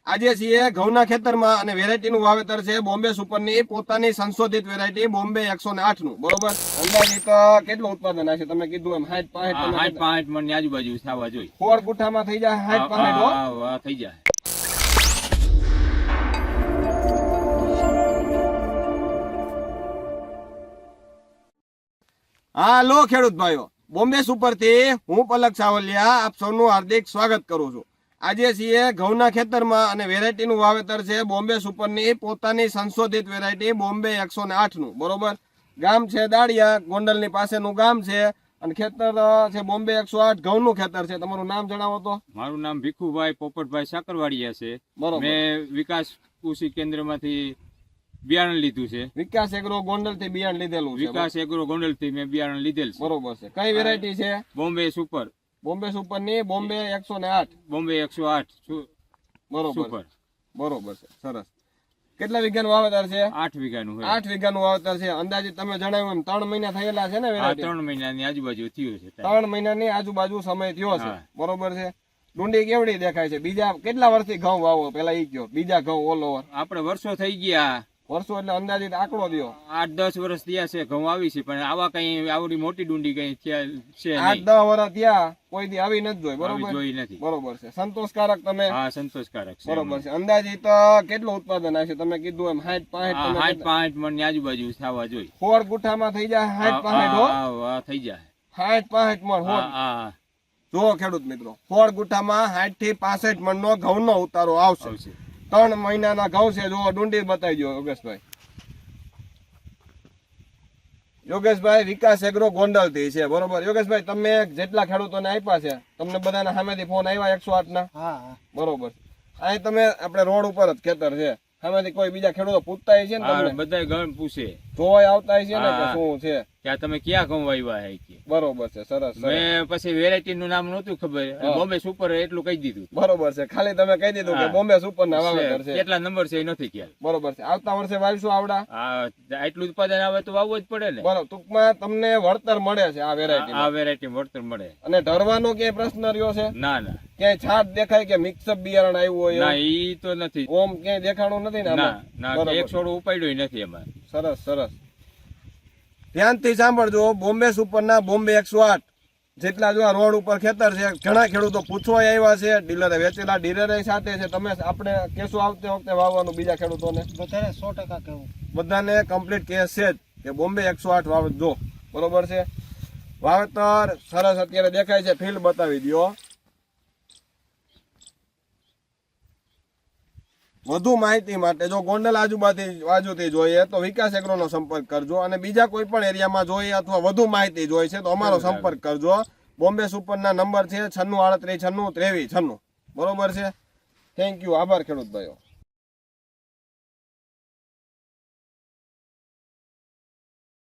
આજે છીએ ઘઉંના ખેતરમાં અને વેરાયટીનું વાવેતર છે બોમ્બે સુપરની પોતાની સંશોધિત વેરાયટી બોમ્બે 108 નું બરોબર. અંદાજિત કેટલું ઉત્પાદન હશે તમે કીધું એમ 60-65 મણ ની આજુબાજુ થવા જોઈએ. ખોર ગુઠામાં થઈ જાય 60-65 થઈ જાય. હાલો ખેડૂત ભાઈઓ, બોમ્બે સુપર થી હું પલક સાવલિયા આપ સૌનું હાર્દિક સ્વાગત કરું છું. આજે છીએ ઘઉંના ખેતરમાં અને વેરાયટીનું વાવેતર છે બોમ્બે સુપરની પોતાની સંશોધિત વેરાયટી બોમ્બે 108 નું બરોબર. ગામ છે દાળિયા, ગોંડલની પાસેનું ગામ છે અને ખેતર છે બોમ્બે 108 ઘઉંનું ખેતર છે. તમારું નામ જણાવો તો. મારું નામ ભીખુભાઈ પોપટભાઈ સાકરવાડિયા છે. મેં વિકાસ કૃષિ કેન્દ્રમાંથી બિયારણ લીધું છે. વિકાસ એગ્રો ગોંડલ થી બિયારણ લીધેલું છે. વિકાસ એગ્રો ગોંડલ થી મેં બિયારણ લીધેલ છે. બરોબર છે. કઈ વેરાયટી છે? બોમ્બે સુપર. બોમ્બે સુપર ની બોમ્બે 108. બોમ્બે 108 બરોબર. બરોબર છે, સરસ. કેટલા વીઘાનું વાવેતર છે? 8 વીઘાનું. 8 વીઘાનું વાવેતર છે. અંદાજિત તમે જણાવ્યું એમ 3 મહિના થયેલા છે ને વેરાયટી? 3 મહિનાની આજુબાજુ થયું છે. 3 મહિનાની આજુબાજુ સમય થયો છે. બરોબર છે. ડુંડી કેવડી દેખાય છે? બીજા કેટલા વર્ષથી ઘઉં વાવો પેલા ઈ કયો? બીજા ઘઉં ઓલ ઓવર આપણે વર્ષો થઈ ગયા. વર્ષો એટલે અંદાજિત આંકડો દયો. 8-10 વર્ષ થયા છે ઘઉં આવી છે, પણ આવા કઈ આવડી મોટી ડુંડી કઈ છે 8-10 વર્ષ થયા કોઈ દી આવી નથી જોઈ. બરોબર, જોઈ નથી. બરોબર છે. સંતોષકારક તમે? હા, સંતોષકારક છે. બરોબર છે. અંદાજિત કેટલું ઉત્પાદન હશે? તમે કીધું એમ 60-65 મણ ની આજુબાજુ થવા જોઈએ. ખોર ગુઠામાં થઈ જાય 60-65 થઈ જાય. 60-65 મણ. જો ખેડૂત મિત્રો, ખોર ગુઠામાં 60 થી 65 મણ નો ઘઉં નો ઉતારો આવશે. 3 મહિનાના ઘઉં છે. જો ડુંડી બતાવી દો યોગેશભાઈ. યોગેશભાઈ વિકાસ એગ્રો ગોંડલ થી છે બરોબર. યોગેશભાઈ તમે જેટલા ખેડૂતોને આપ્યા છે તમને બધાના સામેથી ફોન આવ્યા 108 ના? બરોબર. અહીં તમે આપણે રોડ ઉપર જ ખેતર છે, સામેથી કોઈ બીજા ખેડૂતો પૂછતા છે ને તમને? બધા ગણ પૂછે, જોવાય આવતા છે ને કે શું છે ત્યાં તમે ક્યાં ઘઉં વાવ્યા હે કે. બરોબર છે, સરસ. મેં પછી વેરાયટી નું નામ નહોતું ખબર, બોમ્બે સુપર એટલું કહી દીધું. બરોબર છે. ખાલી તમે કહી દીધું કે બોમ્બે સુપર ના વાવેતર છે. કેટલા નંબર છે એ નથી ખ્યાલ. બરોબર છે. આવતા વર્ષે વાવીશું આવડા? આટલું ઉત્પાદન આવે તો વાવવું જ પડે ને. બરોબર. ટૂંકમાં તમને વળતર મળે છે આ વેરાયટી? આ વેરાયટી વળતર મળે. અને ઢરવાનો ક્યાંય પ્રશ્ન રહ્યો છે? ના ના. ક્યાંય છાટ દેખાય કે મિક્સઅપ બિયારણ આવ્યું હોય? ના, ઈ તો નથી. ઓમ ક્યાંય દેખાણું નથી ને? ના, એક છોડો ઉપાડ્યો નથી એમાં. સરસ, સરસ. ધ્યાનથી સાંભળજો. બોમ્બે સુપર ના બોમ્બે 108 જેટલા જો રોડ ઉપર ખેતર છે, ઘણા ખેડૂતો પૂછવા આવ્યા છે, ડીલરે વેચેલા ડીલરે સાથે છે. તમે આપણે કેસો આવતી વખતે વાવવાનું બીજા ખેડૂતોને? બધાને 100% કહેવું. બધાને કમ્પ્લીટ કેસ છે કે બોમ્બે 108 વાવજો. બરોબર છે. વાવેતર સરસ અત્યારે દેખાય છે. ફીલ્ડ બતાવી દો. વધુ માહિતી માટે જો ગોંડલ આજુબાજુથી જોઈએ તો વિકાસ એગ્રોનો સંપર્ક કરજો, અને બીજા કોઈ પણ એરિયામાં જોઈએ અથવા વધુ માહિતી જોઈએ છે તો અમારો સંપર્ક કરજો. બોમ્બે સુપરના નંબર છે 9638962396. બરોબર છે. Thank you. આભાર ખેડૂત ભાઈઓ.